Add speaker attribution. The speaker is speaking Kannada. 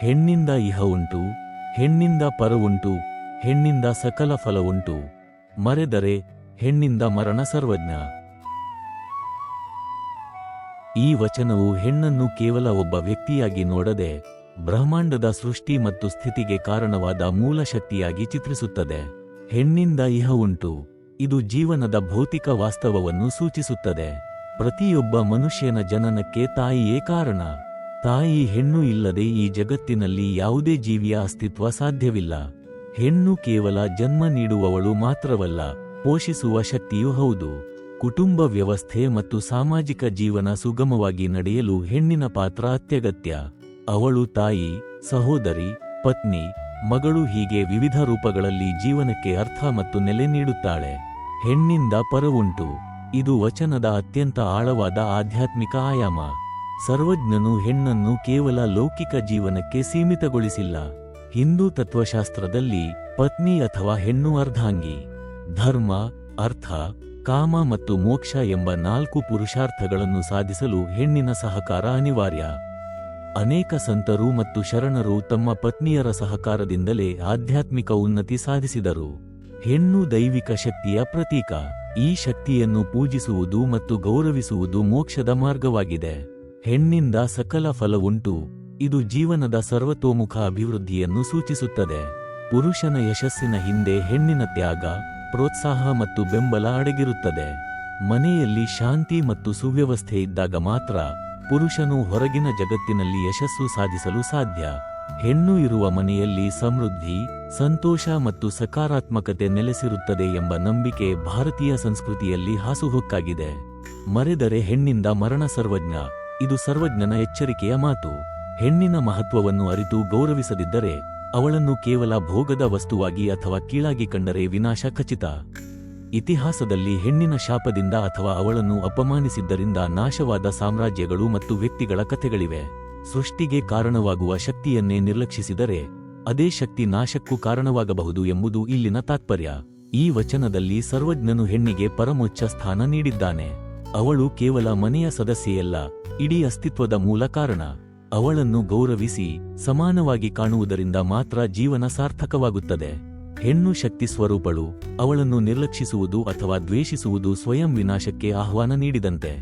Speaker 1: ಹೆಣ್ಣಿಂದ ಇಹ ಉಂಟು, ಹೆಣ್ಣಿಂದ ಪರ ಉಂಟು, ಹೆಣ್ಣಿಂದ ಸಕಲ ಫಲ ಉಂಟು. ಮರೆದರೆ ಹೆಣ್ಣಿಂದ ಮರಣ ಸರ್ವಜ್ಞ. ಈ ವಚನವು ಹೆಣ್ಣನ್ನು ಕೇವಲ ಒಬ್ಬ ವ್ಯಕ್ತಿಯಾಗಿ ನೋಡದೆ ಬ್ರಹ್ಮಾಂಡದ ಸೃಷ್ಟಿ ಮತ್ತು ಸ್ಥಿತಿಗೆ ಕಾರಣವಾದ ಮೂಲ ಶಕ್ತಿಯಾಗಿ ಚಿತ್ರಿಸುತ್ತದೆ. ಹೆಣ್ಣಿಂದ ಇಹ ಉಂಟು, ಇದು ಜೀವನದ ಭೌತಿಕ ವಾಸ್ತವವನ್ನು ಸೂಚಿಸುತ್ತದೆ. ಪ್ರತಿಯೊಬ್ಬ ಮನುಷ್ಯನ ಜನನಕ್ಕೆ ತಾಯಿಯೇ ಕಾರಣ. ತಾಯಿ ಹೆಣ್ಣು ಇಲ್ಲದೆ ಈ ಜಗತ್ತಿನಲ್ಲಿ ಯಾವುದೇ ಜೀವಿಯ ಅಸ್ತಿತ್ವ ಸಾಧ್ಯವಿಲ್ಲ. ಹೆಣ್ಣು ಕೇವಲ ಜನ್ಮ ನೀಡುವವಳು ಮಾತ್ರವಲ್ಲ, ಪೋಷಿಸುವ ಶಕ್ತಿಯೂ ಹೌದು. ಕುಟುಂಬ ವ್ಯವಸ್ಥೆ ಮತ್ತು ಸಾಮಾಜಿಕ ಜೀವನ ಸುಗಮವಾಗಿ ನಡೆಯಲು ಹೆಣ್ಣಿನ ಪಾತ್ರ ಅತ್ಯಗತ್ಯ. ಅವಳು ತಾಯಿ, ಸಹೋದರಿ, ಪತ್ನಿ, ಮಗಳು ಹೀಗೆ ವಿವಿಧ ರೂಪಗಳಲ್ಲಿ ಜೀವನಕ್ಕೆ ಅರ್ಥ ಮತ್ತು ನೆಲೆ ನೀಡುತ್ತಾಳೆ. ಹೆಣ್ಣಿಂದ ಪರ ಉಂಟು, ಇದು ವಚನದ ಅತ್ಯಂತ ಆಳವಾದ ಆಧ್ಯಾತ್ಮಿಕ ಆಯಾಮ. ಸರ್ವಜ್ಞನು ಹೆಣ್ಣನ್ನು ಕೇವಲ ಲೌಕಿಕ ಜೀವನಕ್ಕೆ ಸೀಮಿತಗೊಳಿಸಿಲ್ಲ. ಹಿಂದೂ ತತ್ವಶಾಸ್ತ್ರದಲ್ಲಿ ಪತ್ನಿ ಅಥವಾ ಹೆಣ್ಣು ಅರ್ಧಾಂಗಿ, ಧರ್ಮ, ಅರ್ಥ, ಕಾಮ ಮತ್ತು ಮೋಕ್ಷ ಎಂಬ 4 ಪುರುಷಾರ್ಥಗಳನ್ನು ಸಾಧಿಸಲು ಹೆಣ್ಣಿನ ಸಹಕಾರ ಅನಿವಾರ್ಯ. ಅನೇಕ ಸಂತರು ಮತ್ತು ಶರಣರು ತಮ್ಮ ಪತ್ನಿಯರ ಸಹಕಾರದಿಂದಲೇ ಆಧ್ಯಾತ್ಮಿಕ ಉನ್ನತಿ ಸಾಧಿಸಿದರು. ಹೆಣ್ಣು ದೈವಿಕ ಶಕ್ತಿಯ ಪ್ರತೀಕ. ಈ ಶಕ್ತಿಯನ್ನು ಪೂಜಿಸುವುದು ಮತ್ತು ಗೌರವಿಸುವುದು ಮೋಕ್ಷದ ಮಾರ್ಗವಾಗಿದೆ. ಹೆಣ್ಣಿಂದ ಸಕಲ ಫಲ ಉಂಟು, ಇದು ಜೀವನದ ಸರ್ವತೋಮುಖ ಅಭಿವೃದ್ಧಿಯನ್ನು ಸೂಚಿಸುತ್ತದೆ. ಪುರುಷನ ಯಶಸ್ಸಿನ ಹಿಂದೆ ಹೆಣ್ಣಿನ ತ್ಯಾಗ, ಪ್ರೋತ್ಸಾಹ ಮತ್ತು ಬೆಂಬಲ ಅಡಗಿರುತ್ತದೆ. ಮನೆಯಲ್ಲಿ ಶಾಂತಿ ಮತ್ತು ಸುವ್ಯವಸ್ಥೆ ಇದ್ದಾಗ ಮಾತ್ರ ಪುರುಷನು ಹೊರಗಿನ ಜಗತ್ತಿನಲ್ಲಿ ಯಶಸ್ಸು ಸಾಧಿಸಲು ಸಾಧ್ಯ. ಹೆಣ್ಣು ಇರುವ ಮನೆಯಲ್ಲಿ ಸಮೃದ್ಧಿ, ಸಂತೋಷ ಮತ್ತು ಸಕಾರಾತ್ಮಕತೆ ನೆಲೆಸಿರುತ್ತದೆ ಎಂಬ ನಂಬಿಕೆ ಭಾರತೀಯ ಸಂಸ್ಕೃತಿಯಲ್ಲಿ ಹಾಸುಹೊಕ್ಕಾಗಿದೆ. ಮರೆದರೆ ಹೆಣ್ಣಿಂದ ಮರಣ ಸರ್ವಜ್ಞ, ಇದು ಸರ್ವಜ್ಞನ ಎಚ್ಚರಿಕೆಯ ಮಾತು. ಹೆಣ್ಣಿನ ಮಹತ್ವವನ್ನು ಅರಿತು ಗೌರವಿಸದಿದ್ದರೆ ಅವಳನ್ನು ಕೇವಲ ಭೋಗದ ವಸ್ತುವಾಗಿ ಅಥವಾ ಕೀಳಾಗಿ ಕಂಡರೆ ವಿನಾಶ ಖಚಿತ. ಇತಿಹಾಸದಲ್ಲಿ ಹೆಣ್ಣಿನ ಶಾಪದಿಂದ ಅಥವಾ ಅವಳನ್ನು ಅಪಮಾನಿಸಿದ್ದರಿಂದ ನಾಶವಾದ ಸಾಮ್ರಾಜ್ಯಗಳು ಮತ್ತು ವ್ಯಕ್ತಿಗಳ ಕಥೆಗಳಿವೆ. ಸೃಷ್ಟಿಗೆ ಕಾರಣವಾಗುವ ಶಕ್ತಿಯನ್ನೇ ನಿರ್ಲಕ್ಷಿಸಿದರೆ ಅದೇ ಶಕ್ತಿ ನಾಶಕ್ಕೂ ಕಾರಣವಾಗಬಹುದು ಎಂಬುದು ಇಲ್ಲಿನ ತಾತ್ಪರ್ಯ. ಈ ವಚನದಲ್ಲಿ ಸರ್ವಜ್ಞನು ಹೆಣ್ಣಿಗೆ ಪರಮೋಚ್ಚ ಸ್ಥಾನ ನೀಡಿದ್ದಾನೆ. ಅವಳು ಕೇವಲ ಮನೆಯ ಸದಸ್ಯೆಯಲ್ಲ, ಇಡೀ ಅಸ್ತಿತ್ವದ ಮೂಲ ಕಾರಣ. ಅವಳನ್ನು ಗೌರವಿಸಿ ಸಮಾನವಾಗಿ ಕಾಣುವುದರಿಂದ ಮಾತ್ರ ಜೀವನ ಸಾರ್ಥಕವಾಗುತ್ತದೆ. ಹೆಣ್ಣು ಶಕ್ತಿ ಸ್ವರೂಪಳು, ಅವಳನ್ನು ನಿರ್ಲಕ್ಷಿಸುವುದು ಅಥವಾ ದ್ವೇಷಿಸುವುದು ಸ್ವಯಂ ವಿನಾಶಕ್ಕೆ ಆಹ್ವಾನ ನೀಡಿದಂತೆ.